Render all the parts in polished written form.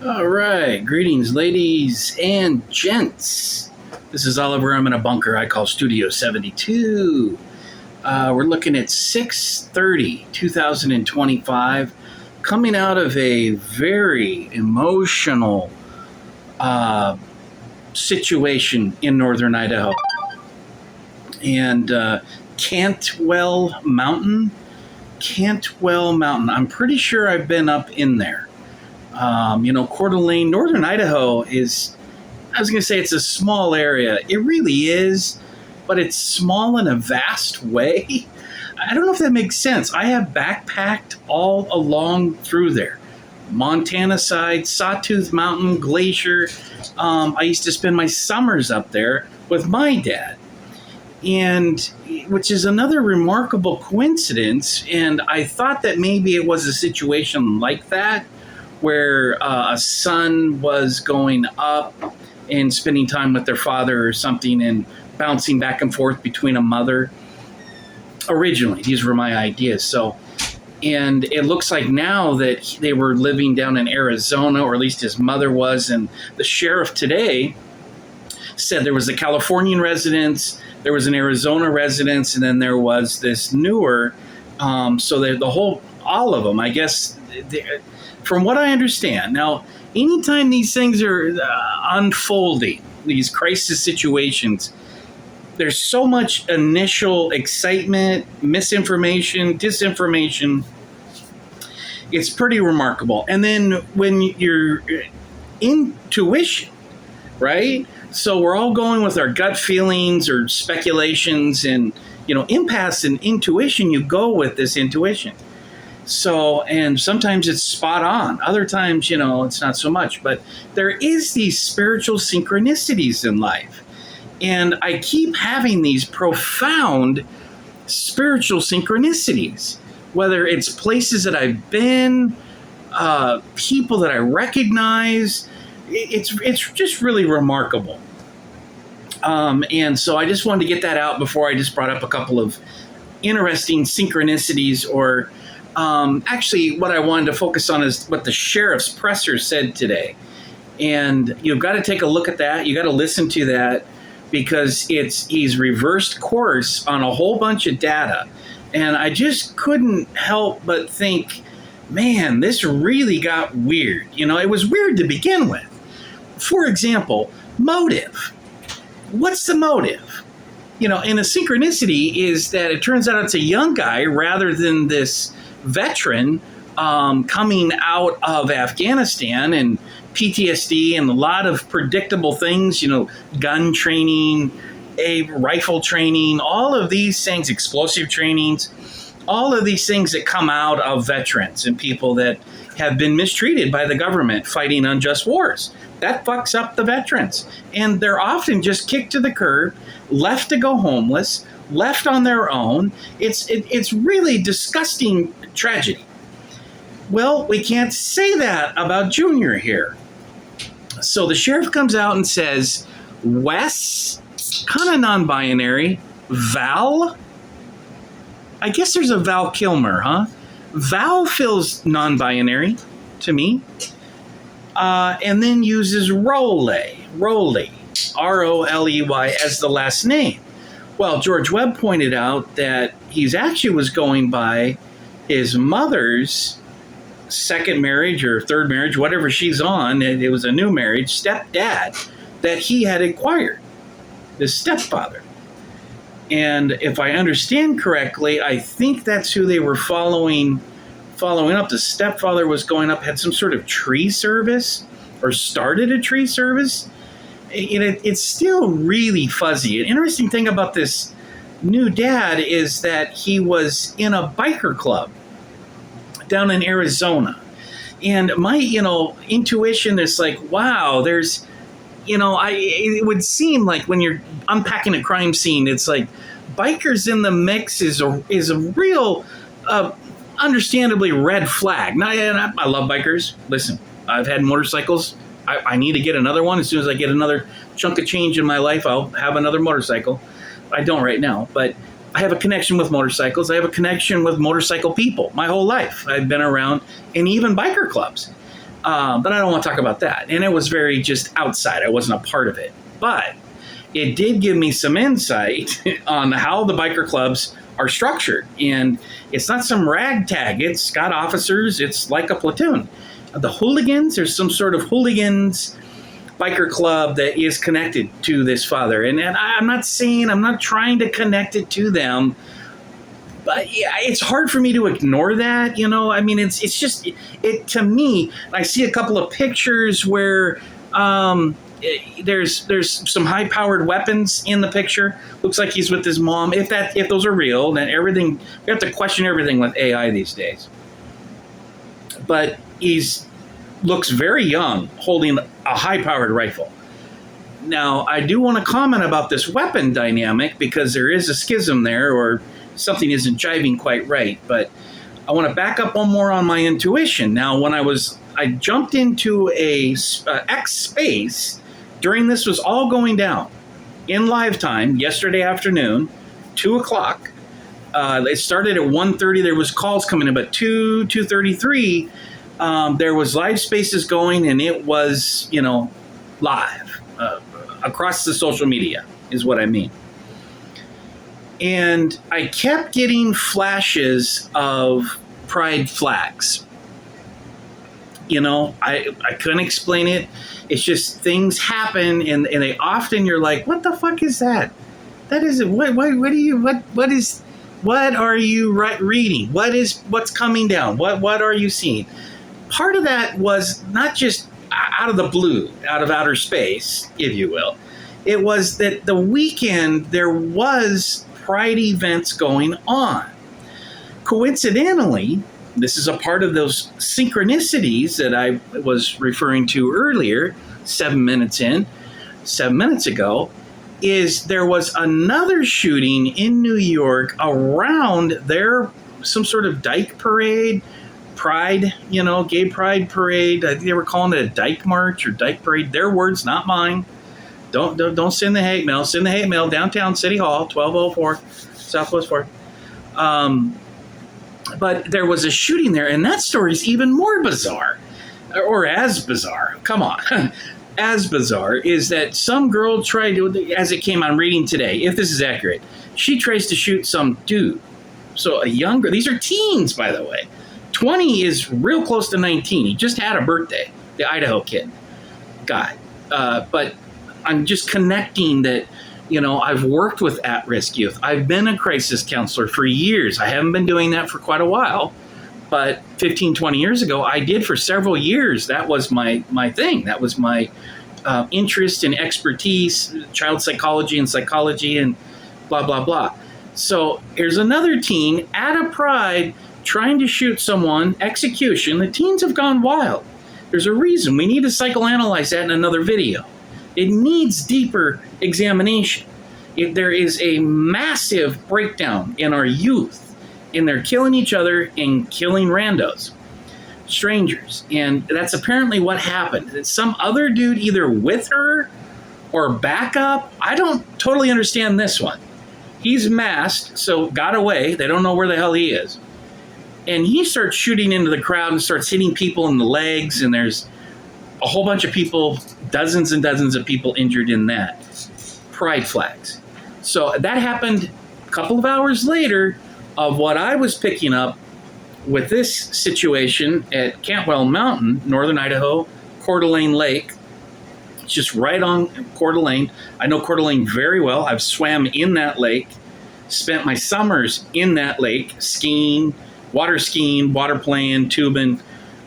All right, greetings, ladies and gents. This is Oliver. I'm in a bunker I call Studio 72. We're looking at 6/30, 2025, coming out of a very emotional situation in northern Idaho. And Cantwell Mountain. I'm pretty sure I've been up in there. Coeur d'Alene, northern Idaho is, I was going to say it's a small area. It really is, but it's small in a vast way. I don't know if that makes sense. I have backpacked all along through there. Montana side, Sawtooth Mountain, Glacier. I used to spend my summers up there with my dad. And which is another remarkable coincidence. And I thought that maybe it was a situation like that, where a son was going up and spending time with their father or something and bouncing back and forth between a mother. Originally, these were my ideas. And it looks like now that they were living down in Arizona, or at least his mother was, and the sheriff today said there was a Californian residence, there was an Arizona residence, and then there was this newer. So all of them, I guess, from what I understand. Now, anytime these things are unfolding, these crisis situations, there's so much initial excitement, misinformation, disinformation. It's pretty remarkable. And then when your intuition, right? So we're all going with our gut feelings or speculations, and, empaths and intuition, you go with this intuition. So, and sometimes it's spot on. Other times, it's not so much. But there is these spiritual synchronicities in life. And I keep having these profound spiritual synchronicities, whether it's places that I've been, people that I recognize. It's just really remarkable. And so I just wanted to get that out before I just brought up a couple of interesting synchronicities, or actually, what I wanted to focus on is what the sheriff's presser said today. And you've got to take a look at that. You got to listen to that, because he's reversed course on a whole bunch of data. And I just couldn't help but think, man, this really got weird. It was weird to begin with. For example, motive. What's the motive? And a synchronicity is that it turns out it's a young guy rather than this veteran coming out of Afghanistan and PTSD and a lot of predictable things, gun training, rifle training, all of these things, explosive trainings, all of these things that come out of veterans and people that have been mistreated by the government fighting unjust wars. That fucks up the veterans. And they're often just kicked to the curb, left to go homeless, left on their own. It's really disgusting tragedy. Well, we can't say that about Junior here. So the sheriff comes out and says, Wess, kind of non-binary, Val, I guess there's a Val Kilmer, huh? Val feels non-binary to me. And then uses Roley, Roley, as the last name. Well, George Webb pointed out that he's actually was going by his mother's second marriage or third marriage, whatever she's on. It was a new marriage, stepdad, that he had acquired, his stepfather. And if I understand correctly, I think that's who they were following up. The stepfather was going up, had some sort of tree service, or started a tree service. It's still really fuzzy. An interesting thing about this new dad is that he was in a biker club down in Arizona. And my, intuition is like, wow, there's, it would seem like when you're unpacking a crime scene, it's like bikers in the mix is a real, understandably red flag. Now, I love bikers. Listen, I've had motorcycles. I need to get another one. As soon as I get another chunk of change in my life, I'll have another motorcycle. I don't right now, but I have a connection with motorcycles. I have a connection with motorcycle people my whole life. I've been around, and even biker clubs. But I don't want to talk about that. And it was very just outside. I wasn't a part of it. But it did give me some insight on how the biker clubs are structured. And it's not some ragtag. It's got officers. It's like a platoon. The hooligans, there's some sort of hooligans biker club that is connected to this father. And I'm not trying to connect it to them. But yeah, it's hard for me to ignore that, I mean, it's just, to me, I see a couple of pictures where there's some high-powered weapons in the picture. Looks like he's with his mom. If those are real, then everything, we have to question everything with AI these days. But looks very young, holding a high-powered rifle. Now, I do want to comment about this weapon dynamic because there is a schism there, or something isn't jiving quite right. But I want to back up one more on my intuition. Now, when I jumped into a X space during this was all going down in live time yesterday afternoon, 2:00. It started at 1:30. There was calls coming in, but 2:33. There was live spaces going, and it was, live across the social media is what I mean. And I kept getting flashes of pride flags. I couldn't explain it. It's just things happen, and they often, you're like, what the fuck is that? That is what are you reading? What's coming down? What are you seeing? Part of that was not just out of the blue, out of outer space, if you will. It was that the weekend there was pride events going on. Coincidentally, this is a part of those synchronicities that I was referring to earlier, 7 minutes ago, is there was another shooting in New York around some sort of dyke parade, pride, gay pride parade. I think they were calling it a dyke march or dyke parade. Their words, not mine. Don't send the hate mail. Send the hate mail downtown City Hall, 1204 Southwest 4th. But there was a shooting there, and that story is even more bizarre, or as bizarre. Come on. As bizarre is that some girl tried to, as it came on reading today, if this is accurate, she tries to shoot some dude. So a younger, these are teens, by the way. 20 is real close to 19. He just had a birthday, the Idaho kid. God. But I'm just connecting that, I've worked with at-risk youth. I've been a crisis counselor for years. I haven't been doing that for quite a while, but 15, 20 years ago, I did for several years. That was my thing. That was my interest and expertise, child psychology and blah, blah, blah. So here's another teen at a pride trying to shoot someone, execution. The teens have gone wild. There's a reason. We need to psychoanalyze that in another video. It needs deeper examination. There is a massive breakdown in our youth, and they're killing each other and killing randos, strangers. And that's apparently what happened. Some other dude either with her or backup. I don't totally understand this one. He's masked, so got away. They don't know where the hell he is. And he starts shooting into the crowd and starts hitting people in the legs, and there's a whole bunch of people, dozens and dozens of people injured in that. Pride flags. So that happened a couple of hours later of what I was picking up with this situation at Cantwell Mountain, northern Idaho, Coeur d'Alene Lake. It's just right on Coeur d'Alene. I know Coeur d'Alene very well. I've swam in that lake, spent my summers in that lake, skiing, water playing, tubing,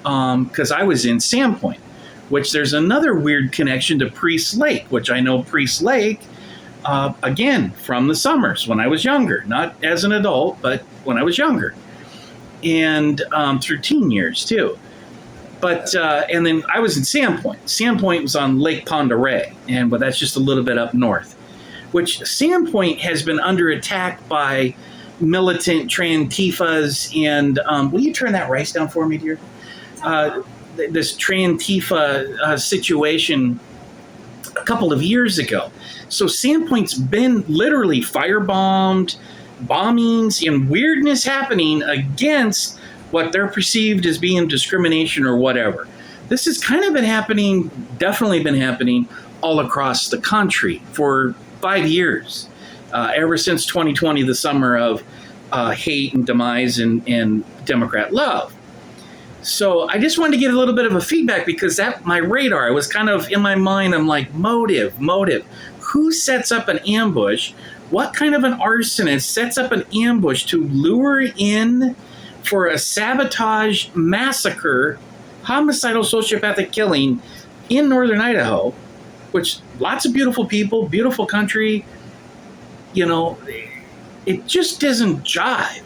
because I was in Sandpoint, which there's another weird connection to Priest Lake, which I know Priest Lake, again, from the summers when I was younger, not as an adult, but when I was younger, and through teen years too. But, and then I was in Sandpoint. Sandpoint was on Lake Pend Oreille, but that's just a little bit up north, which Sandpoint has been under attack by militant Trantifas, and will you turn that rice down for me, dear? This Trantifa situation a couple of years ago. So Sandpoint's been literally firebombed, bombings, and weirdness happening against what they're perceived as being discrimination or whatever. this has kind of been happening, definitely been happening all across the country for 5 years, ever since 2020, the summer of hate and demise and Democrat love. So I just wanted to get a little bit of a feedback, because that my radar, I was kind of in my mind, I'm like, motive. Who sets up an ambush? What kind of an arsonist sets up an ambush to lure in for a sabotage, massacre, homicidal, sociopathic killing in northern Idaho, which lots of beautiful people, beautiful country, it just doesn't jive.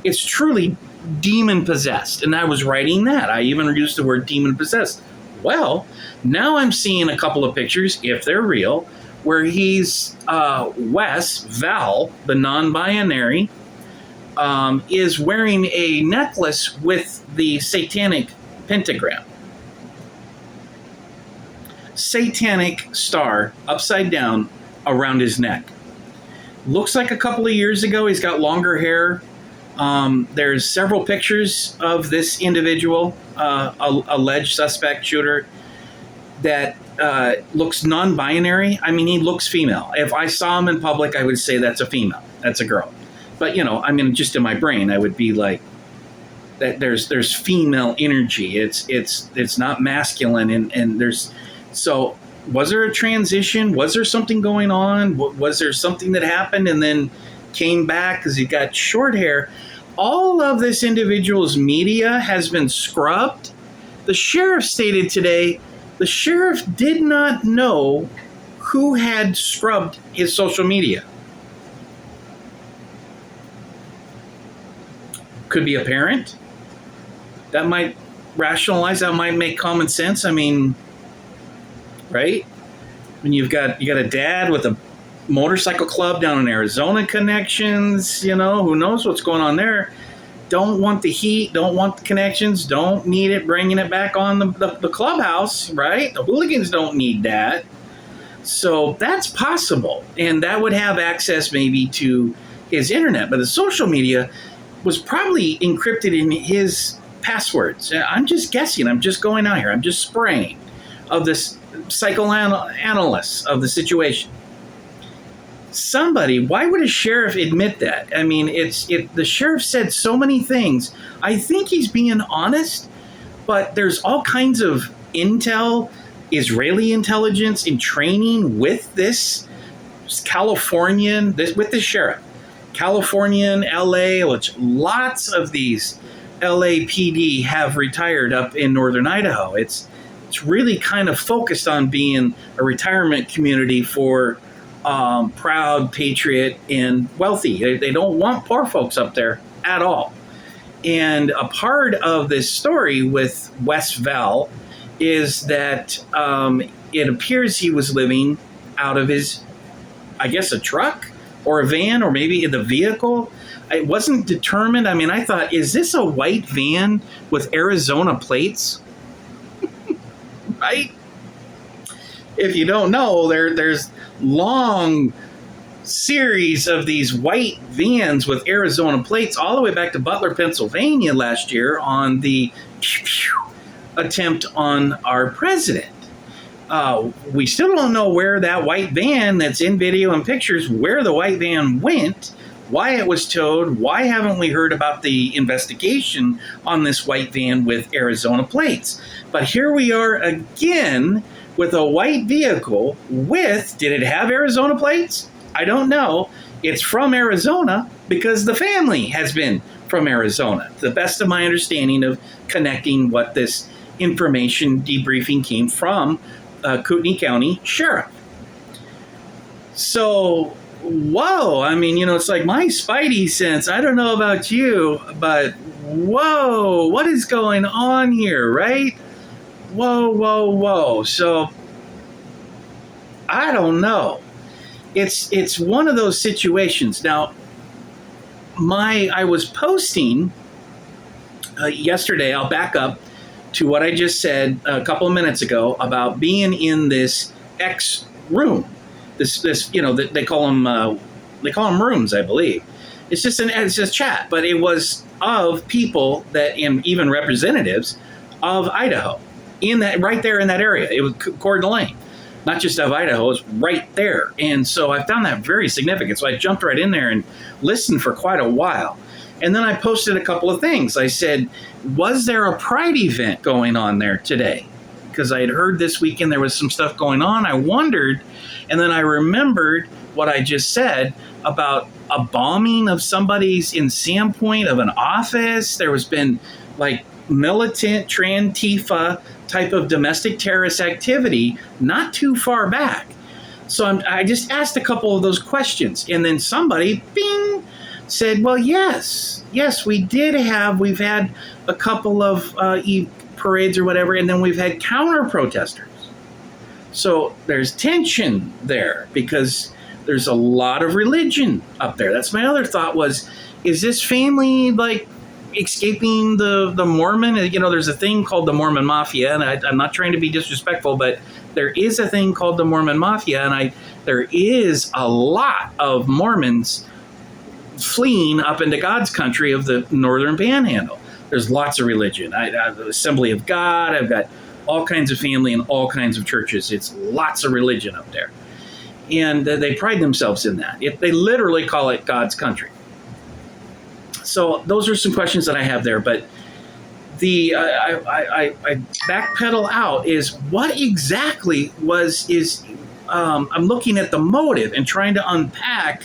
It's truly demon possessed. And I was writing that. I even used the word demon possessed. Well, now I'm seeing a couple of pictures, if they're real, where he's Wess, Val, the non-binary, is wearing a necklace with the satanic pentagram. Satanic star upside down around his neck. Looks like a couple of years ago. He's got longer hair. There's several pictures of this individual, alleged suspect shooter, that looks non-binary. I mean, he looks female. If I saw him in public, I would say that's a female. That's a girl. But, just in my brain, I would be like, that there's female energy. It's not masculine. And there's, so was there a transition? Was there something going on? Was there something that happened and then came back because he got short hair? All of this individual's media has been scrubbed. The sheriff stated today, the sheriff did not know who had scrubbed his social media. Could be a parent. That might rationalize, that might make common sense. I mean, right? When you got a dad with a motorcycle club down in Arizona connections, who knows what's going on there. Don't want the heat, don't want the connections, don't need it, bringing it back on the clubhouse, right? The hooligans don't need that. So that's possible. And that would have access maybe to his internet. But the social media was probably encrypted in his passwords. I'm just guessing. I'm just going out here. I'm just spraying of this psychoanalyst of the situation. Somebody, why would a sheriff admit that? I mean, the sheriff said so many things. I think he's being honest, but there's all kinds of intel, Israeli intelligence in training with this Californian, with the sheriff. Californian, LA, which lots of these LAPD have retired up in northern Idaho. It's really kind of focused on being a retirement community for proud, patriot, and wealthy. They don't want poor folks up there at all. And a part of this story with Wess Val is that it appears he was living out of his, I guess, a truck or a van, or maybe the vehicle. It wasn't determined. I mean, I thought, is this a white van with Arizona plates? Right? If you don't know, there's long series of these white vans with Arizona plates all the way back to Butler, Pennsylvania last year on the attempt on our president. We still don't know where that white van that's in video and pictures, where the white van went, why it was towed, why haven't we heard about the investigation on this white van with Arizona plates? But here we are again with a white vehicle with, did it have Arizona plates? I don't know. It's from Arizona because the family has been from Arizona. To the best of my understanding of connecting what this information debriefing came from Kootenai County Sheriff. So, whoa, I mean, it's like my spidey sense, I don't know about you, but whoa, what is going on here, right? Whoa. So, I don't know. It's one of those situations. Now, I was posting yesterday, I'll back up to what I just said a couple of minutes ago about being in this X room. This they call them rooms, I believe. It's just chat, but it was of people that, and even representatives of Idaho in that right there in that area. It was Coeur d'Alene, not just of Idaho. It was right there, and so I found that very significant. So I jumped right in there and listened for quite a while, and then I posted a couple of things. I said, "Was there a Pride event going on there today?" Because I had heard this weekend there was some stuff going on. I wondered, and then I remembered what I just said about a bombing of somebody's in Sandpoint of an office. There has been like militant Trantifa type of domestic terrorist activity not too far back. So I just asked a couple of those questions, and then somebody, bing, said, well, yes, we've had a couple of parades or whatever, and then we've had counter protesters. So there's tension there because there's a lot of religion up there. That's my other thought was, is this family like escaping the Mormon? You know, there's a thing called the Mormon Mafia, and I'm not trying to be disrespectful, but there is a thing called the Mormon Mafia, and there is a lot of Mormons fleeing up into God's country of the Northern Panhandle. There's lots of religion. I have the Assembly of God. I've got all kinds of family and all kinds of churches. It's lots of religion up there. And they pride themselves in that. They literally call it God's country. So those are some questions that I have there. But I backpedal out is what exactly I'm looking at the motive and trying to unpack,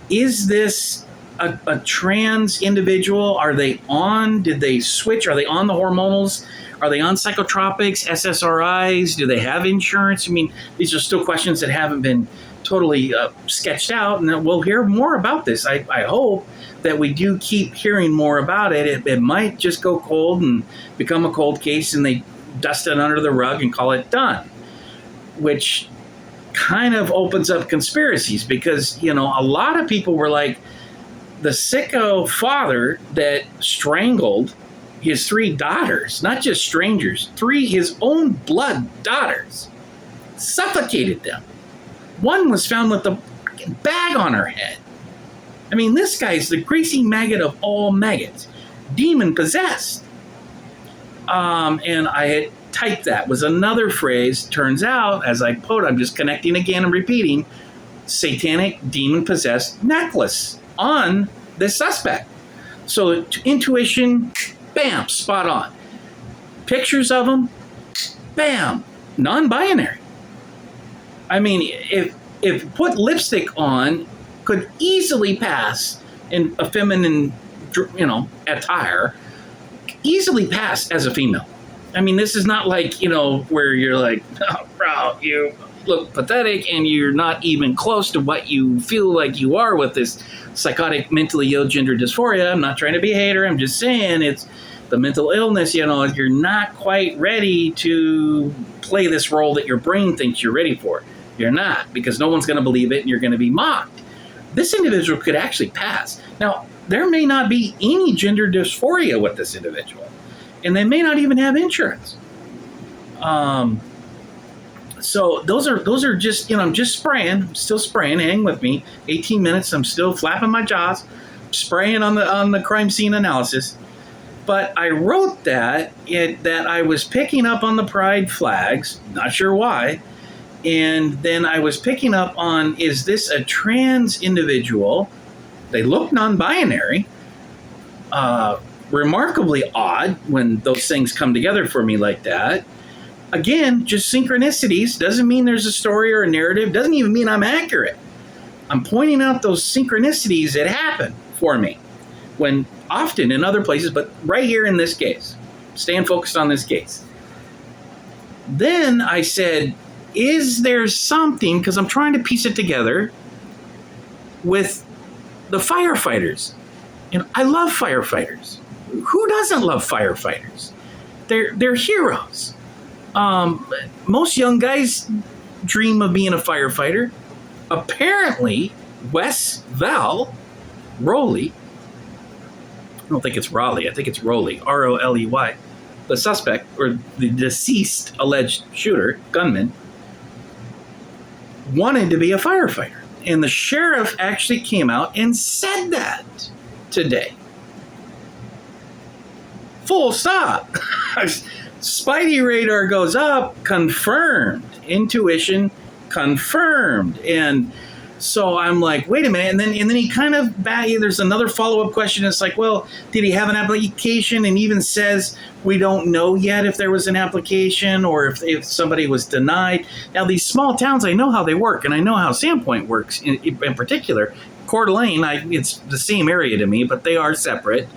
is this a trans individual? Did they switch? Are they on the hormonals? Are they on psychotropics, SSRIs? Do they have insurance? I mean, these are still questions that haven't been totally sketched out, and we'll hear more about this. I hope that we do keep hearing more about it. It might just go cold and become a cold case, and they dust it under the rug and call it done, which kind of opens up conspiracies because, you know, a lot of people were like, the sicko father that strangled his 3 daughters, not just strangers, 3 his own blood daughters, suffocated them. One was found with a bag on her head. I mean, this guy's the greasy maggot of all maggots, demon possessed. And I had typed that was another phrase. Turns out, as I quote, I'm just connecting again and repeating, satanic demon possessed necklace on this suspect. So intuition, bam, spot on. Pictures of them, bam, non-binary. I mean, if put lipstick on, could easily pass in a feminine, attire, easily pass as a female. I mean, this is not like, where you're like, oh, bro, you look pathetic and you're not even close to what you feel like you are with this psychotic, mentally ill gender dysphoria. I'm not trying to be a hater. I'm just saying it's the mental illness, you're not quite ready to play this role that your brain thinks you're ready for. You're not, because no one's going to believe it and you're going to be mocked. This individual could actually pass. Now, there may not be any gender dysphoria with this individual, and they may not even have insurance. So those are just, I'm just spraying. I'm still spraying. Hang with me. 18 minutes. I'm still flapping my jaws, spraying on the crime scene analysis. But I wrote that I was picking up on the pride flags. Not sure why. And then I was picking up on, is this a trans individual? They look non-binary. Remarkably odd when those things come together for me like that. Again, just synchronicities. Doesn't mean there's a story or a narrative. Doesn't even mean I'm accurate. I'm pointing out those synchronicities that happen for me when often in other places, but right here in this case. Staying focused on this case. Then I said, is there something, because I'm trying to piece it together with the firefighters. I love firefighters. Who doesn't love firefighters? They're heroes. Most young guys dream of being a firefighter. Apparently, Wess, Roley, I don't think it's Raleigh, I think it's Roley, Roley, the suspect, or the deceased alleged shooter, gunman, wanted to be a firefighter. And the sheriff actually came out and said that today. Full stop. Spidey radar goes up, confirmed. Intuition, confirmed. And so I'm like, wait a minute. And then he kind of there's another follow-up question. It's like, well, did he have an application? And even says, we don't know yet if there was an application or if somebody was denied. Now, these small towns, I know how they work, and I know how Sandpoint works in particular. Coeur d'Alene, it's the same area to me, but they are separate.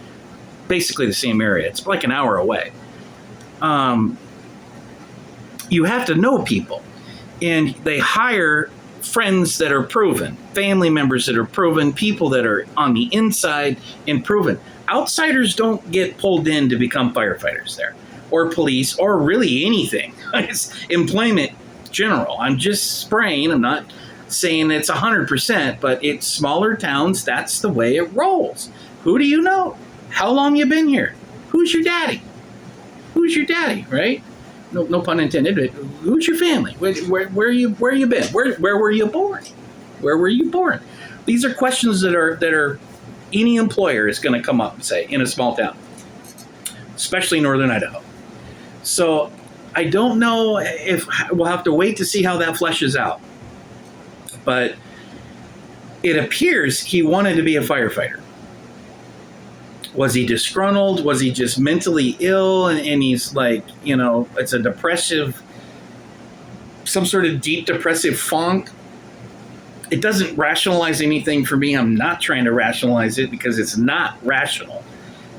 Basically the same area. It's like an hour away. You have to know people, and they hire friends that are proven, family members that are proven, people that are on the inside and proven. Outsiders don't get pulled in to become firefighters there, or police, or really anything. It's employment general. I'm just spraying. I'm not saying it's 100%, but it's smaller towns. That's the way it rolls. Who do you know? How long you been here? Who's your daddy? Who's your daddy, right? No pun intended. But who's your family? Where you been? Where were you born? Where were you born? These are questions that are any employer is going to come up and say in a small town, especially northern Idaho. So I don't know if we'll have to wait to see how that fleshes out. But it appears he wanted to be a firefighter. Was he disgruntled? Was he just mentally ill? And he's like, it's a depressive, some sort of deep depressive funk. It doesn't rationalize anything for me. I'm not trying to rationalize it because it's not rational.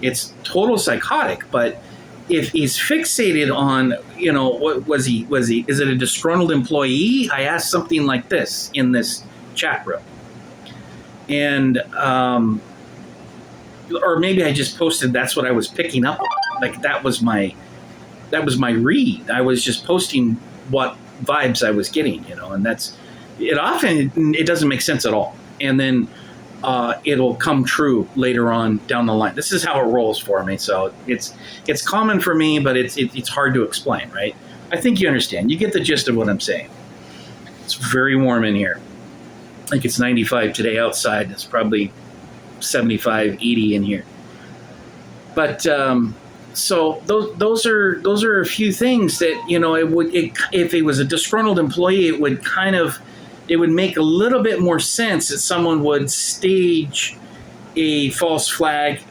It's total psychotic. But if he's fixated on, what was he, is it a disgruntled employee? I asked something like this in this chat room. And, or maybe I just posted that's what I was picking up on. Like that was my read. I was just posting what vibes I was getting, and that's it. Often it doesn't make sense at all, and then it'll come true later on down the line. This is how it rolls for me. So it's common for me, but it's hard to explain, right? I think you understand. You get the gist of what I'm saying. It's very warm in here. I think it's 95 today outside. It's probably 75, 80 in here. But so those are a few things that if it was a disgruntled employee, it would make a little bit more sense that someone would stage a false flag,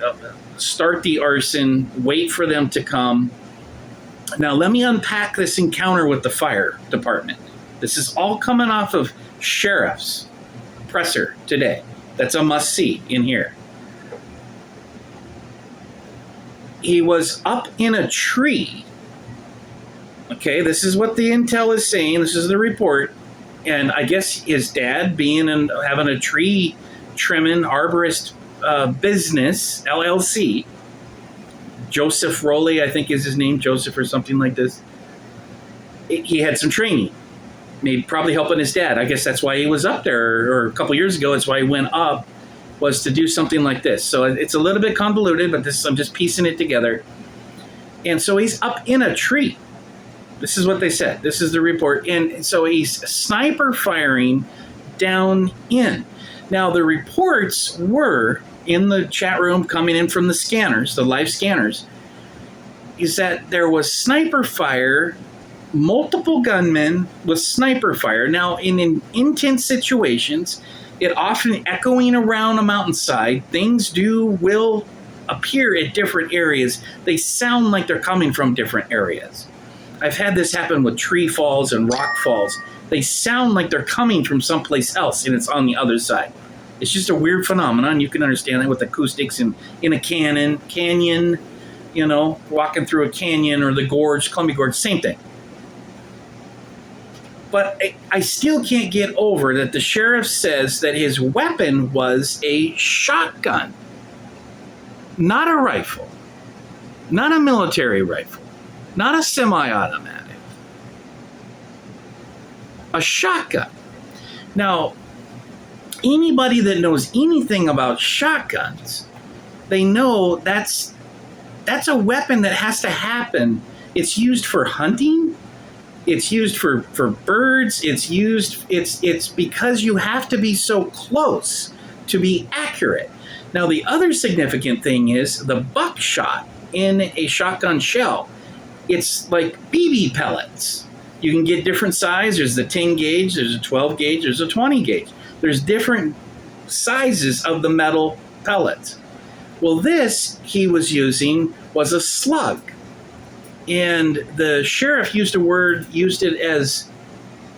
start the arson, wait for them to come. Now let me unpack this encounter with the fire department. This is all coming off of sheriff's presser today. That's a must-see in here. He was up in a tree. Okay, this is what the intel is saying. This is the report. And I guess his dad, having a tree trimming arborist business, LLC, Joseph Roley, I think is his name, Joseph or something like this. He had some training. Maybe probably helping his dad. I guess that's why he was up there, or a couple years ago, that's why he went up, was to do something like this. So it's a little bit convoluted, but I'm just piecing it together. And so he's up in a tree. This is what they said. This is the report. And so he's sniper firing down in. Now, the reports were in the chat room coming in from the scanners, the live scanners, is that there was sniper fire, multiple gunmen with sniper fire. Now, in intense situations, it often echoing around a mountainside, things will appear at different areas. They sound like they're coming from different areas. I've had this happen with tree falls and rock falls. They sound like they're coming from someplace else, and it's on the other side. It's just a weird phenomenon. You can understand that with acoustics in a canyon, walking through a canyon, or the gorge, Columbia Gorge, same thing. But I still can't get over that the sheriff says that his weapon was a shotgun, not a rifle, not a military rifle, not a semi-automatic, a shotgun. Now, anybody that knows anything about shotguns, they know that's a weapon that has to happen. It's used for hunting. It's used for birds. It's because you have to be so close to be accurate. Now, the other significant thing is the buckshot in a shotgun shell It's like BB pellets. You can get different size. There's the 10 gauge, there's a 12 gauge, there's a 20 gauge. There's different sizes of the metal pellets. Well, this he was using was a slug. And the sheriff used it as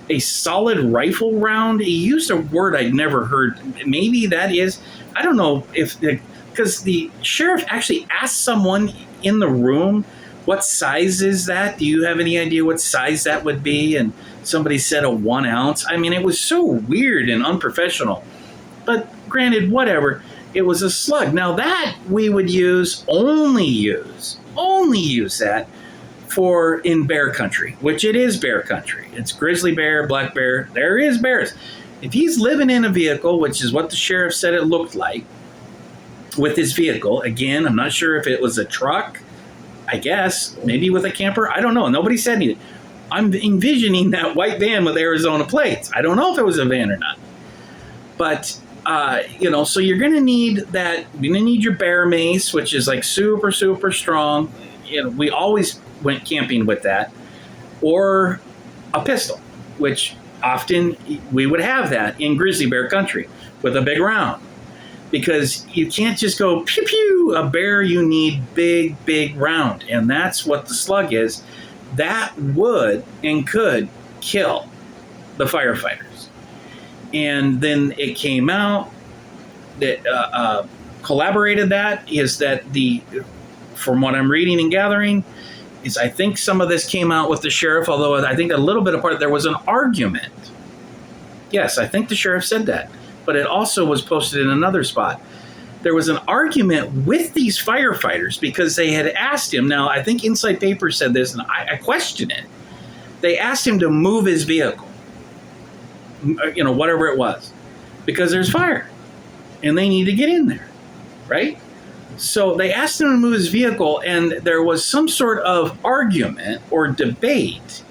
a solid rifle round. He used a word I'd never heard. Maybe that is, I don't know if, because the sheriff actually asked someone in the room, what size is that? Do you have any idea what size that would be? And somebody said a 1 ounce. I mean, it was so weird and unprofessional. But granted, whatever. It was a slug. Now that we would only use that for in bear country, which it is bear country. It's grizzly bear, black bear. There is bears. If he's living in a vehicle, which is what the sheriff said it looked like, with his vehicle, again, I'm not sure if it was a truck, I guess, maybe with a camper. I don't know. Nobody said anything. I'm envisioning that white van with Arizona plates. I don't know if it was a van or not. But, so you're going to need that. You're going to need your bear mace, which is like super, super strong. We always went camping with that. Or a pistol, which often we would have that in grizzly bear country with a big round. Because you can't just go pew pew. A bear, you need big, big round. And that's what the slug is. That would and could kill the firefighters. And then it came out that collaborated that is that from what I'm reading and gathering, is I think some of this came out with the sheriff, although I think a little bit apart, there was an argument. Yes, I think the sheriff said that. But it also was posted in another spot. There was an argument with these firefighters because they had asked him. Now, I think Inside Paper said this, and I question it. They asked him to move his vehicle, whatever it was, because there's fire, and they need to get in there, right? So they asked him to move his vehicle, and there was some sort of argument or debate,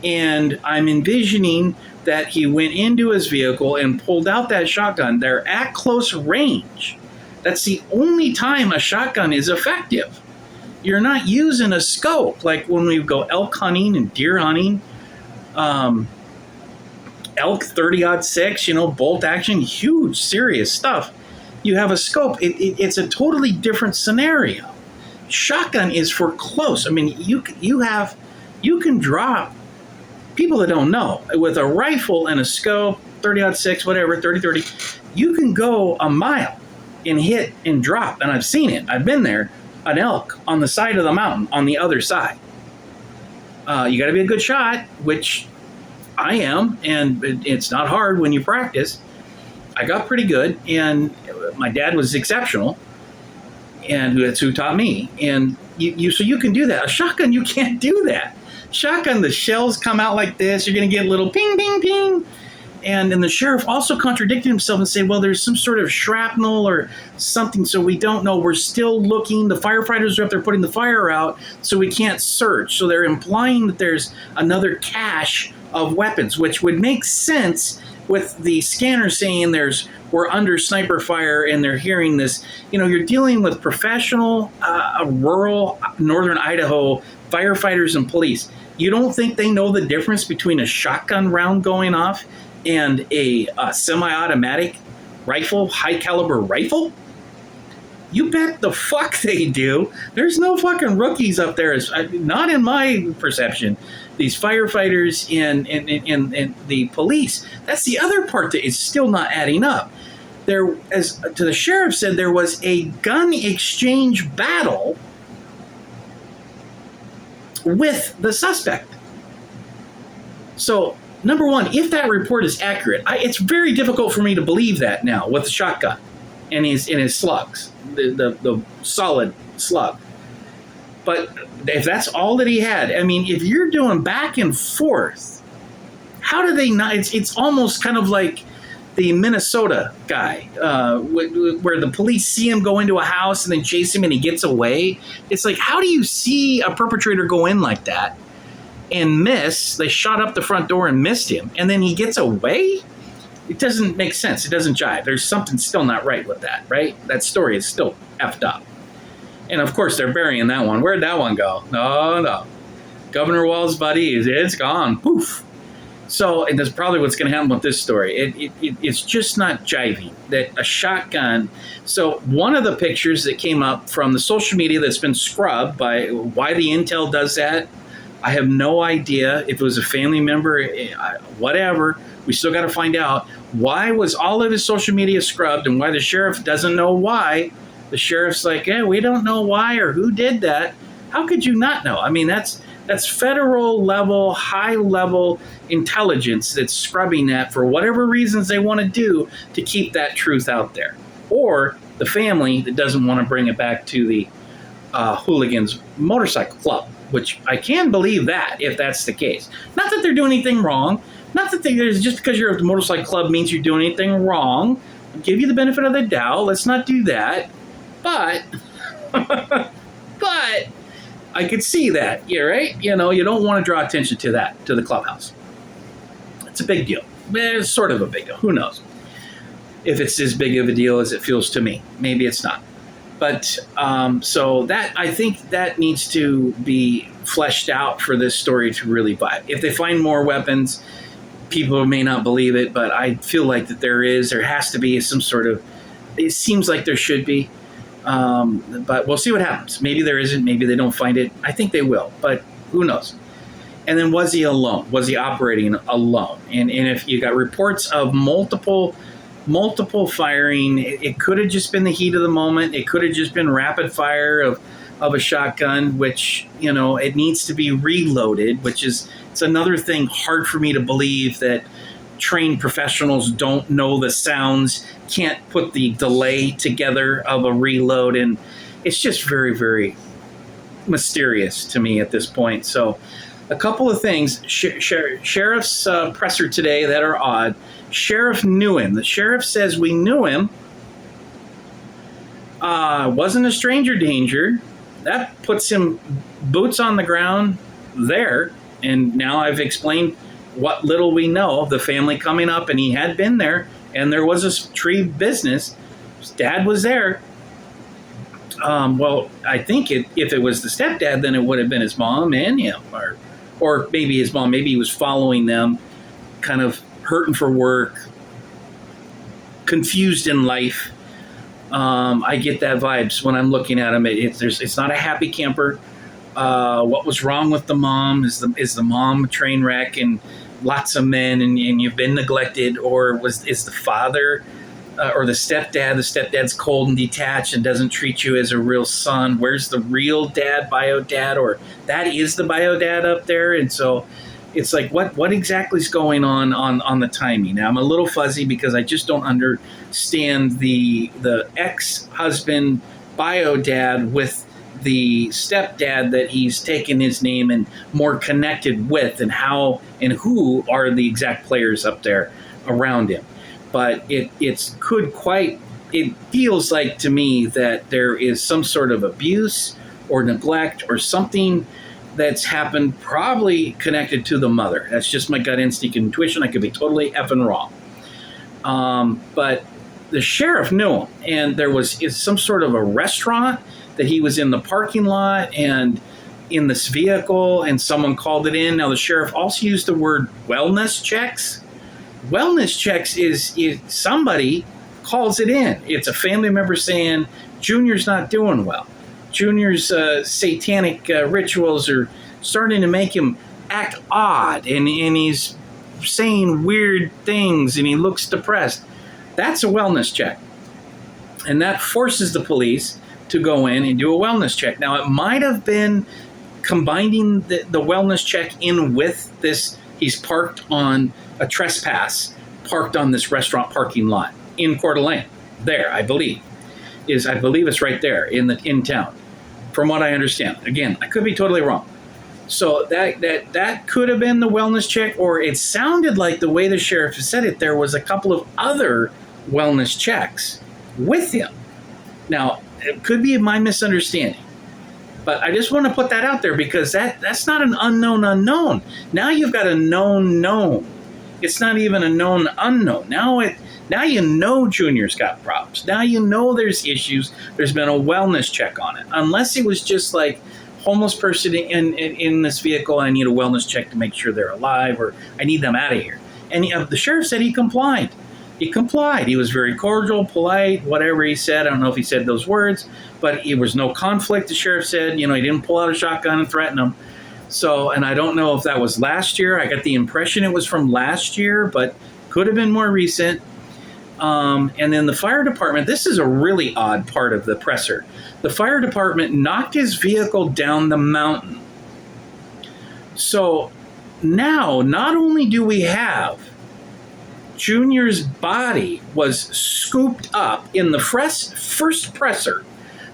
and I'm envisioning that he went into his vehicle and pulled out that shotgun. They're at close range. That's the only time a shotgun is effective. You're not using a scope like when we go elk hunting and deer hunting. Elk 30-06, bolt action, huge, serious stuff. You have a scope. It's a totally different scenario. Shotgun is for close. I mean, you can drop. People that don't know, with a rifle and a scope, 30-06, whatever, 30-30, you can go a mile and hit and drop. And I've seen it. I've been there, an elk on the side of the mountain on the other side. You got to be a good shot, which I am, and it's not hard when you practice. I got pretty good, and my dad was exceptional, and that's who taught me. And so you can do that. A shotgun, you can't do that. Shotgun, the shells come out like this. You're going to get a little ping, ping, ping. And then the sheriff also contradicted himself and said, well, there's some sort of shrapnel or something, so we don't know. We're still looking. The firefighters are up there putting the fire out, so we can't search. So they're implying that there's another cache of weapons, which would make sense with the scanner saying we're under sniper fire and they're hearing this. You're dealing with professional, rural northern Idaho firefighters and police. You don't think they know the difference between a shotgun round going off and a semi-automatic rifle, high-caliber rifle? You bet the fuck they do. There's no fucking rookies up there. Not in my perception. These firefighters and the police. That's the other part that is still not adding up. There, as to the sheriff said, there was a gun exchange battle with the suspect. So, number one, if that report is accurate, it's very difficult for me to believe that now with the shotgun and his slugs, the solid slug. But if that's all that he had, I mean, if you're doing back and forth, how do they not? It's almost kind of like the Minnesota guy, where the police see him go into a house and then chase him and he gets away. It's like, how do you see a perpetrator go in like that and miss? They shot up the front door and missed him, and then he gets away? It doesn't make sense. It doesn't jive. There's something still not right with that, right? That story is still effed up. And of course, they're burying that one. Where'd that one go? No. Governor Wall's buddy, it's gone. Poof. So, and that's probably what's going to happen with this story. It's just not jiving that a shotgun. So, one of the pictures that came up from the social media that's been scrubbed by why the intel does that, I have no idea. If it was a family member, whatever, we still got to find out why was all of his social media scrubbed and why the sheriff doesn't know why. The sheriff's like, we don't know why or who did that. How could you not know? I mean, that's federal level, high level intelligence that's scrubbing that for whatever reasons they want to do to keep that truth out there. Or the family that doesn't want to bring it back to the hooligans motorcycle club, which I can believe that if that's the case. Not that they're doing anything wrong. Not that there's just because you're at the motorcycle club means you're doing anything wrong. I'll give you the benefit of the doubt. Let's not do that. But I could see that. Yeah, right? You don't want to draw attention to that, to the clubhouse. It's a big deal. It's sort of a big deal. Who knows? If it's as big of a deal as it feels to me. Maybe it's not. But so that, I think that needs to be fleshed out for this story to really vibe. If they find more weapons, people may not believe it, but I feel like that there has to be some sort of, it seems like there should be. But we'll see what happens. Maybe there isn't. Maybe they don't find it. I think they will, but who knows? And then was he alone? Was he operating alone? And if you got reports of multiple firing, it could have just been the heat of the moment. It could have just been rapid fire of a shotgun, which, it needs to be reloaded, it's another thing hard for me to believe that trained professionals don't know the sounds, can't put the delay together of a reload, and it's just very, very mysterious to me at this point. So a couple of things. Sheriff's presser today that are odd. Sheriff knew him. The sheriff says we knew him. Wasn't a stranger danger. That puts him boots on the ground there. And now I've explained what little we know of the family coming up, and he had been there, and there was a tree business. His dad was there. Well, I think if it was the stepdad, then it would have been his mom and him, or maybe his mom. Maybe he was following them, kind of hurting for work, confused in life. I get that vibes when I'm looking at him. It's not a happy camper. What was wrong with the mom? Is the mom a train wreck and lots of men and you've been neglected, or is the father or the stepdad? The stepdad's cold and detached and doesn't treat you as a real son. Where's the real dad, bio dad, or that is the bio dad up there? And so it's like, what exactly is going on the timing? Now I'm a little fuzzy because I just don't understand the ex-husband bio dad with the stepdad that he's taken his name and more connected with, and how and who are the exact players up there around him. But it feels like to me that there is some sort of abuse or neglect or something that's happened, probably connected to the mother. That's just my gut instinct and intuition. I could be totally effing wrong. But the sheriff knew him, and there was some sort of a restaurant that he was in the parking lot and in this vehicle, and someone called it in. Now, the sheriff also used the word wellness checks. Wellness checks is somebody calls it in. It's a family member saying, Junior's not doing well. Junior's satanic rituals are starting to make him act odd, and he's saying weird things, and he looks depressed. That's a wellness check. And that forces the police to go in and do a wellness check. Now, it might have been combining the wellness check in with this. He's parked on a trespass, parked on this restaurant parking lot in Coeur d'Alene. There, I believe it's right there in town, from what I understand. Again, I could be totally wrong. So that could have been the wellness check, or it sounded like the way the sheriff said it, there was a couple of other wellness checks with him. Now, it could be my misunderstanding, but I just want to put that out there because that's not an unknown unknown. Now you've got a known known. It's not even a known unknown. Now you know Junior's got problems. Now you know there's issues. There's been a wellness check on it. Unless it was just like homeless person in this vehicle. I need a wellness check to make sure they're alive, or I need them out of here. And the sheriff said he complied. He complied. He was very cordial, polite, whatever he said. I don't know if he said those words, but there was no conflict, the sheriff said. He didn't pull out a shotgun and threaten them. So, and I don't know if that was last year. I got the impression it was from last year, but could have been more recent. And then the fire department, this is a really odd part of the presser. The fire department knocked his vehicle down the mountain. So now, not only do we have Junior's body was scooped up in the first presser,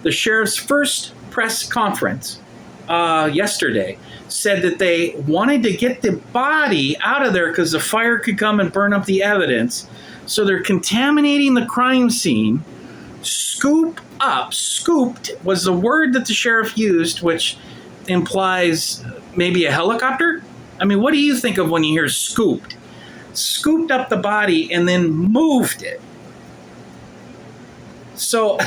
the sheriff's first press conference yesterday, said that they wanted to get the body out of there because the fire could come and burn up the evidence. So they're contaminating the crime scene. Scooped was the word that the sheriff used, which implies maybe a helicopter. I mean, what do you think of when you hear scooped? Scooped up the body and then moved it. So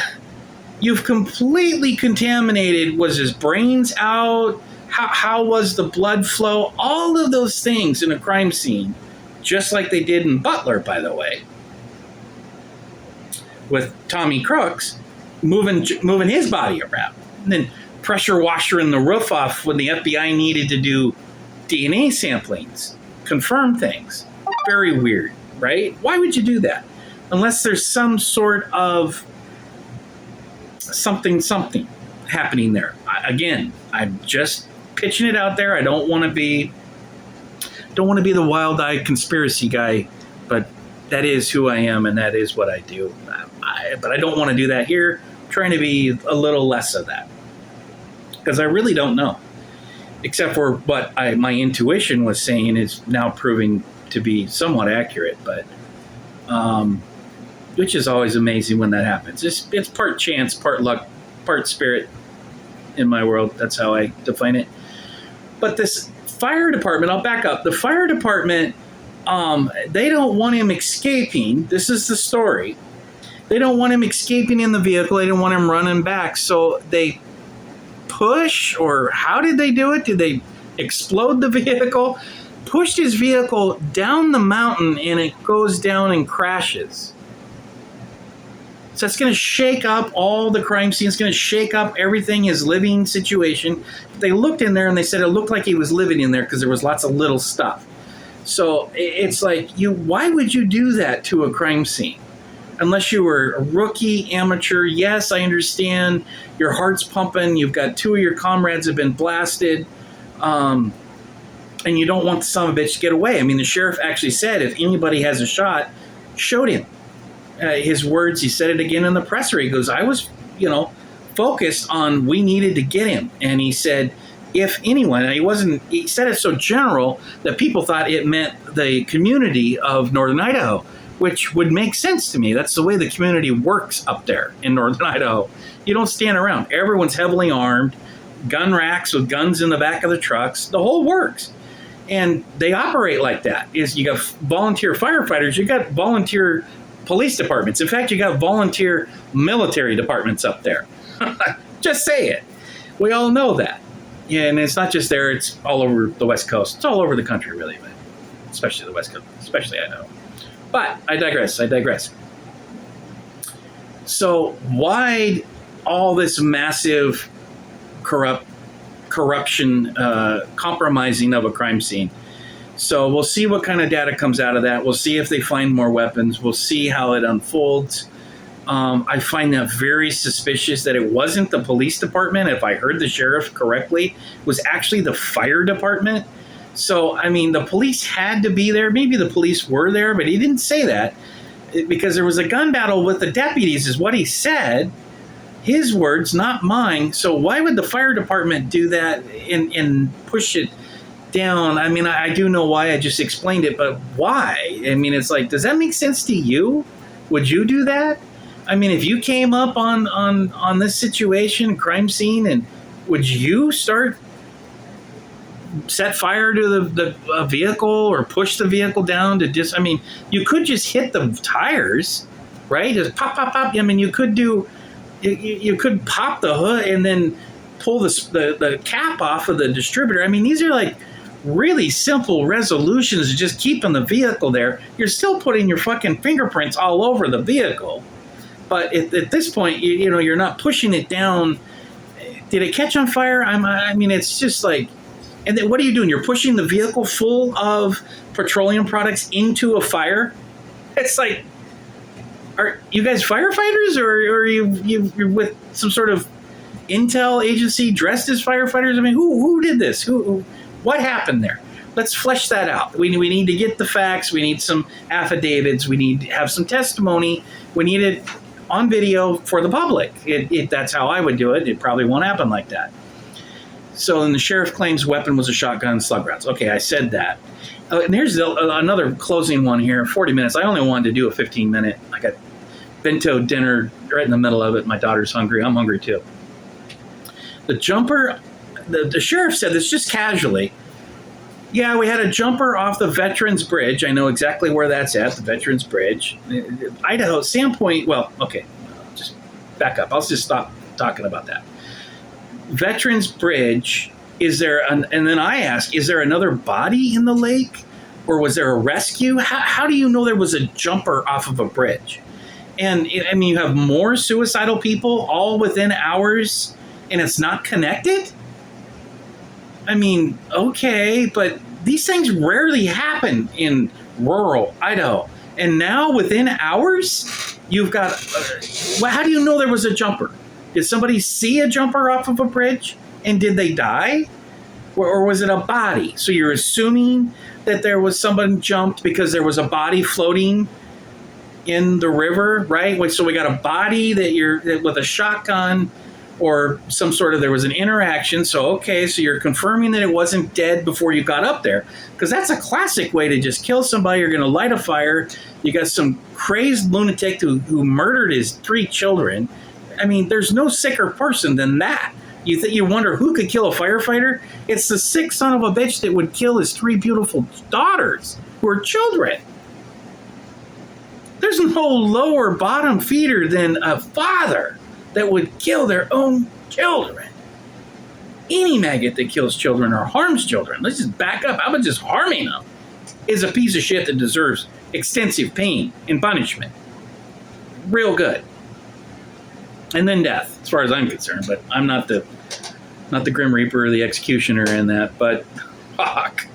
you've completely contaminated. Was his brains out? How was the blood flow? All of those things in a crime scene, just like they did in Butler, by the way, with Tommy Crooks, moving his body around. And then pressure washing the roof off when the FBI needed to do DNA samplings, confirm things. Very weird, right? Why would you do that? Unless there's some sort of something happening there. Again, I'm just pitching it out there. I don't want to be the wild-eyed conspiracy guy, but that is who I am and that is what I do. But I don't want to do that here. I'm trying to be a little less of that because I really don't know, except for what my intuition was saying is now proving to be somewhat accurate, but which is always amazing when that happens. It's part chance, part luck, part spirit in my world. That's how I define it. But this fire department, I'll back up. The fire department, they don't want him escaping. This is the story. They don't want him escaping in the vehicle. They don't want him running back. So they push, or how did they do it? Did they explode the vehicle? Pushed his vehicle down the mountain and it goes down and crashes. So it's going to shake up all the crime scene. It's going to shake up everything, his living situation. They looked in there and they said it looked like he was living in there because there was lots of little stuff. So it's like, why would you do that to a crime scene? Unless you were a rookie, amateur. Yes, I understand. Your heart's pumping. You've got two of your comrades have been blasted. And you don't want the son of a bitch to get away. I mean, the sheriff actually said if anybody has a shot, shoot him. His words, he said it again in the presser. He goes, I was, focused on we needed to get him. And he said, if anyone, he said it so general that people thought it meant the community of Northern Idaho, which would make sense to me. That's the way the community works up there in Northern Idaho. You don't stand around. Everyone's heavily armed, gun racks with guns in the back of the trucks. The whole works. And they operate like that. You got volunteer firefighters, you got volunteer police departments. In fact, you got volunteer military departments up there. Just say it. We all know that. And it's not just there, it's all over the West Coast. It's all over the country, really, but especially the West Coast, especially Idaho. But I digress. So why all this massive corruption, compromising of a crime scene? So we'll see what kind of data comes out of that. We'll see if they find more weapons. We'll see how it unfolds. I find that very suspicious that it wasn't the police department. If I heard the sheriff correctly, it was actually the fire department. So, I mean, the police had to be there. Maybe the police were there, but he didn't say that because there was a gun battle with the deputies is what he said. His words, not mine. So why would the fire department do that and push it down? I mean, I do know why. I just explained it, but why? I mean, it's like, does that make sense to you? Would you do that? I mean, if you came up on this situation, crime scene, and would you set fire to the vehicle or push the vehicle down to just, I mean, you could just hit the tires, right? Just pop, pop, pop. I mean, you could do, you could pop the hood and then pull the cap off of the distributor. I mean, these are like really simple resolutions of just keeping the vehicle there. You're still putting your fucking fingerprints all over the vehicle. But at this point, you know, you're not pushing it down. Did it catch on fire? I mean, it's just like, and then what are you doing? You're pushing the vehicle full of petroleum products into a fire. It's like, are you guys firefighters, or are you're with some sort of intel agency dressed as firefighters? I mean, who did this? What happened there? Let's flesh that out. We need to get the facts. We need some affidavits. We need to have some testimony. We need it on video for the public. That's how I would do it. It probably won't happen like that. So then the sheriff claims weapon was a shotgun and slug rounds. Okay, I said that. And here's another closing one here. 40 minutes. I only wanted to do a 15-minute. I got bento dinner right in the middle of it. My daughter's hungry. I'm hungry too. The jumper, the sheriff said this just casually. Yeah, we had a jumper off the Veterans Bridge. I know exactly where that's at, the Veterans Bridge. Idaho, Sandpoint, well, okay, just back up. I'll just stop talking about that. Veterans Bridge, is there, and then I ask, is there another body in the lake? Or was there a rescue? How do you know there was a jumper off of a bridge? And, I mean, you have more suicidal people all within hours, and it's not connected? I mean, okay, but these things rarely happen in rural Idaho. And now within hours, you've got, how do you know there was a jumper? Did somebody see a jumper off of a bridge? And did they die? Or was it a body? So you're assuming that there was someone jumped because there was a body floating in the river, right? So we got a body that with a shotgun, or some sort of, there was an interaction. So, okay, so you're confirming that it wasn't dead before you got up there. Because that's a classic way to just kill somebody. You're going to light a fire. You got some crazed lunatic who murdered his 3 children. I mean, there's no sicker person than that. You wonder who could kill a firefighter? It's the sick son of a bitch that would kill his 3 beautiful daughters who are children. There's no lower bottom feeder than a father that would kill their own children. Any maggot that kills children or harms children, let's just back up. How about just harming them? Is a piece of shit that deserves extensive pain and punishment. Real good. And then death, as far as I'm concerned. But I'm not the Grim Reaper or the executioner in that. But fuck.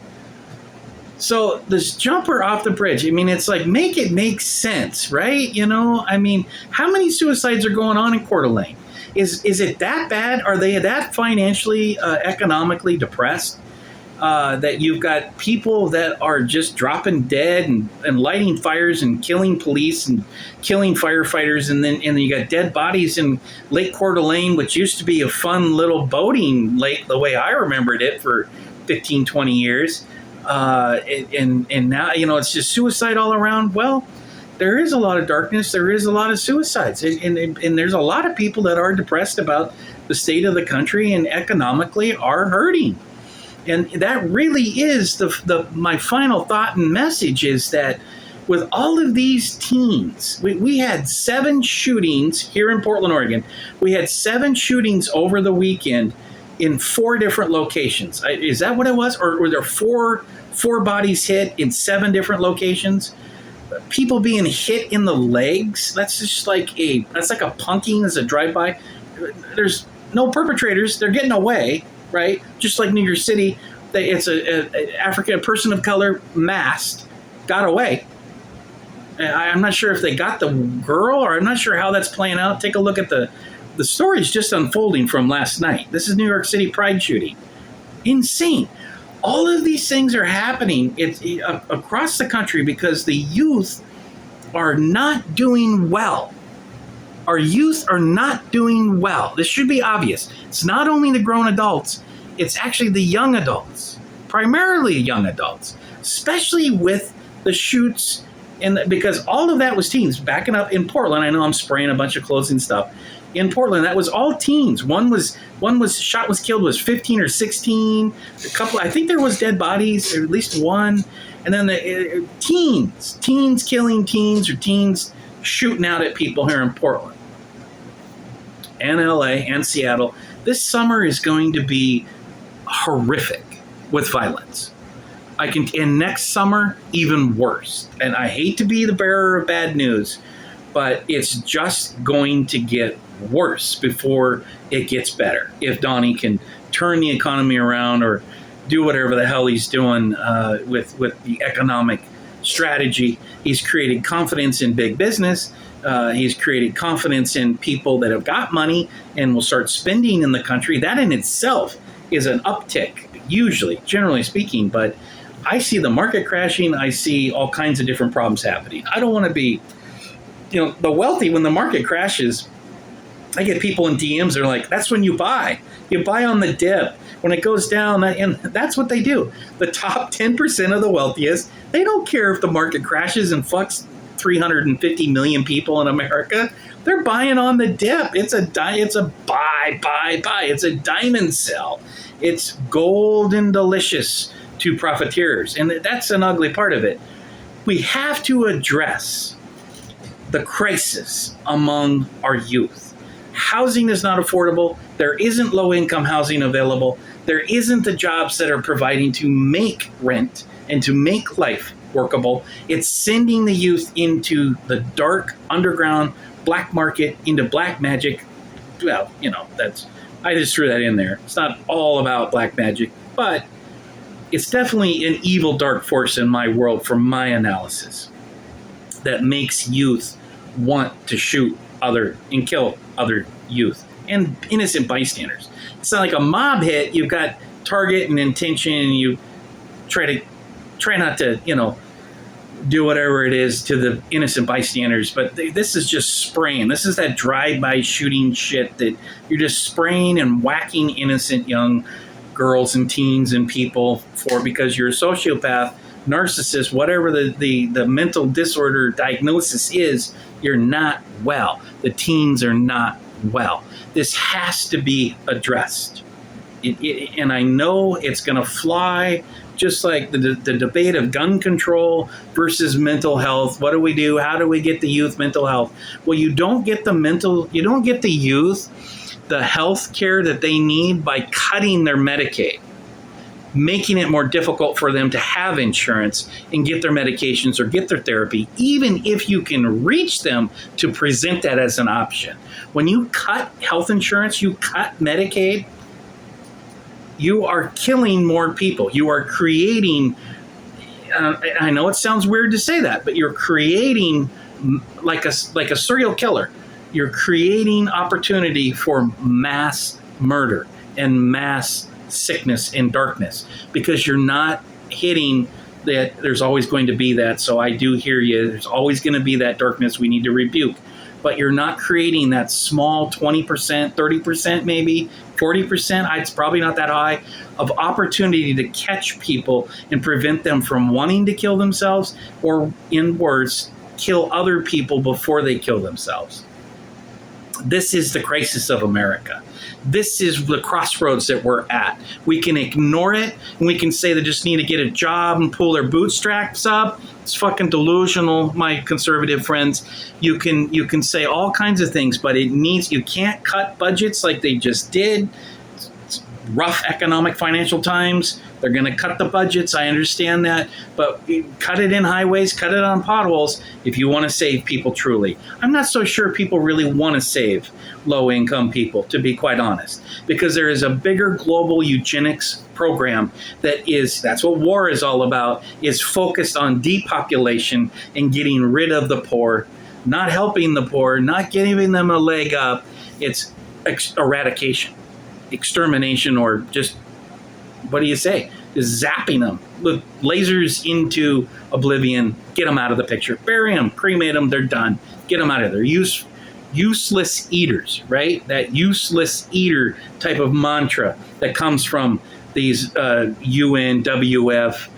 So this jumper off the bridge, I mean, it's like, make it make sense, right? You know, I mean, how many suicides are going on in Coeur d'Alene? Is it that bad? Are they that financially, economically depressed that you've got people that are just dropping dead and lighting fires and killing police and killing firefighters, and then you got dead bodies in Lake Coeur d'Alene, which used to be a fun little boating lake the way I remembered it for 15, 20 years. And now, you know, it's just suicide all around. Well, there is a lot of darkness. There is a lot of suicides. And there's a lot of people that are depressed about the state of the country and economically are hurting. And that really is my final thought and message is that with all of these teens, we had 7 shootings here in Portland, Oregon. We had 7 shootings over the weekend in 4 different locations. Is that what it was? Or were there 4 bodies hit in 7 different locations? People being hit in the legs. That's just like that's like a punking as a drive-by. There's no perpetrators. They're getting away, right? Just like New York City, it's a person of color masked got away. I'm not sure if they got the girl, or I'm not sure how that's playing out. Take a look at the story's just unfolding from last night. This is New York City Pride shooting. Insane. All of these things are happening across the country because the youth are not doing well. Our youth are not doing well. This should be obvious. It's not only the grown adults, it's actually the young adults, primarily young adults, especially with the shoots. Because all of that was teens. Backing up in Portland, I know I'm spraying a bunch of clothes and stuff. In Portland, that was all teens. One was killed was 15 or 16. A couple, I think there was dead bodies, or at least one. And then the teens killing teens, or teens shooting out at people here in Portland and LA and Seattle. This summer is going to be horrific with violence. And next summer, even worse. And I hate to be the bearer of bad news, but it's just going to get worse before it gets better. If Donnie can turn the economy around or do whatever the hell he's doing with the economic strategy. He's created confidence in big business. He's created confidence in people that have got money and will start spending in the country. That in itself is an uptick, usually, generally speaking. But I see the market crashing. I see all kinds of different problems happening. I don't want to be, the wealthy, when the market crashes, I get people in DMs, they're like, that's when you buy. You buy on the dip. When it goes down, and that's what they do. The top 10% of the wealthiest, they don't care if the market crashes and fucks 350 million people in America. They're buying on the dip. It's a buy. It's a diamond sell. It's gold and delicious to profiteers. And that's an ugly part of it. We have to address the crisis among our youth. Housing is not affordable. There isn't low-income housing available. There isn't the jobs that are providing to make rent and to make life workable. It's sending the youth into the dark, underground, black market, into black magic. Well, I just threw that in there. It's not all about black magic, but it's definitely an evil, dark force in my world from my analysis that makes youth want to shoot and kill other youth and innocent bystanders. It's not like a mob hit. You've got target and intention, and you try not to, do whatever it is to the innocent bystanders. But this is just spraying. This is that drive-by shooting shit that you're just spraying and whacking innocent young girls and teens and people for because you're a sociopath, narcissist, whatever the mental disorder diagnosis is. You're not well. The teens are not well. This has to be addressed. And I know it's going to fly, just like the debate of gun control versus mental health. What do we do? How do we get the youth mental health? Well, you don't get the youth the health care that they need by cutting their Medicaid, making it more difficult for them to have insurance and get their medications or get their therapy, even if you can reach them to present that as an option. When you cut health insurance, you cut Medicaid, you are killing more people. You are creating, I know it sounds weird to say that, but you're creating like a serial killer. You're creating opportunity for mass murder and mass sickness and darkness because you're not hitting that. There's always going to be that. So I do hear you. There's always going to be that darkness we need to rebuke. But you're not creating that small 20%, 30%, maybe 40%. It's probably not that high of opportunity to catch people and prevent them from wanting to kill themselves or, in words, kill other people before they kill themselves. This is the crisis of America. This is the crossroads that we're at. We can ignore it, and we can say they just need to get a job and pull their bootstraps up. It's fucking delusional, my conservative friends. You can say all kinds of things, but you can't cut budgets like they just did. It's rough economic financial times. They're going to cut the budgets. I understand that. But cut it in highways, cut it on potholes if you want to save people truly. I'm not so sure people really want to save low-income people, to be quite honest, because there is a bigger global eugenics program that's what war is all about, is focused on depopulation and getting rid of the poor, not helping the poor, not giving them a leg up. It's eradication, extermination, or just, what do you say? Just zapping them with lasers into oblivion. Get them out of the picture. Bury them, cremate them. They're done. Get them out of there. Useless eaters, right? That useless eater type of mantra that comes from these UNWF,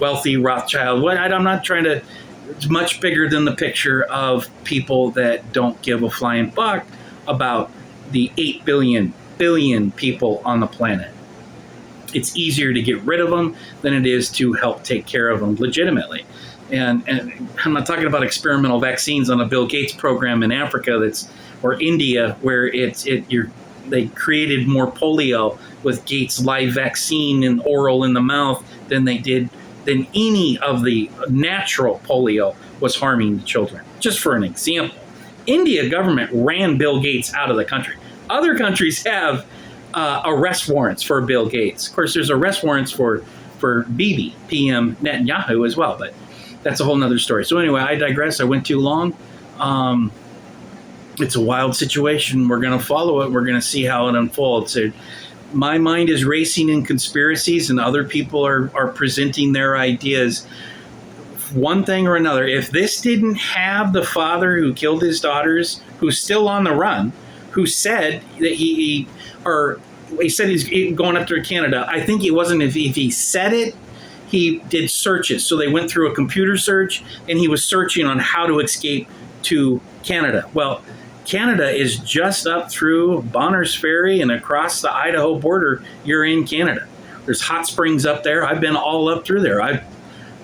wealthy Rothschild. I'm not trying to. It's much bigger than the picture of people that don't give a flying fuck about the 8 billion people on the planet. It's easier to get rid of them than it is to help take care of them legitimately. And I'm not talking about experimental vaccines on a Bill Gates program in Africa or India, where you're they created more polio with Gates' live vaccine and oral in the mouth than any of the natural polio was harming the children. Just for an example, India government ran Bill Gates out of the country. Other countries have arrest warrants for Bill Gates. Of course, there's arrest warrants for Bibi, PM Netanyahu as well, but that's a whole nother story. So anyway, I digress. I went too long. It's a wild situation. We're going to follow it. We're going to see how it unfolds. My mind is racing in conspiracies, and other people are presenting their ideas. One thing or another, if this didn't have the father who killed his daughters, who's still on the run, who said that he said he's going up to Canada. I think it wasn't if he said it, he did searches. So they went through a computer search, and he was searching on how to escape to Canada. Well, Canada is just up through Bonners Ferry and across the Idaho border. You're in Canada. There's hot springs up there. I've been all up through there. I've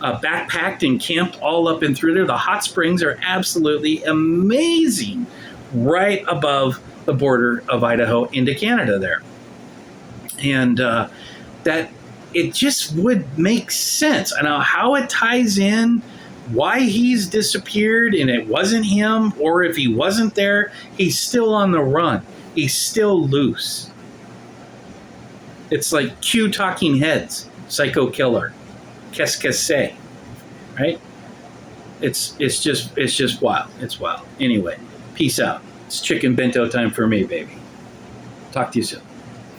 backpacked and camped all up and through there. The hot springs are absolutely amazing, right above the border of Idaho into Canada there. And that it just would make sense. I know how it ties in, why he's disappeared and it wasn't him, or if he wasn't there, he's still on the run. He's still loose. It's like Q Talking Heads, Psycho Killer, Qu'est-ce que c'est, right? It's just wild. It's wild. Anyway, peace out. It's chicken bento time for me, baby. Talk to you soon.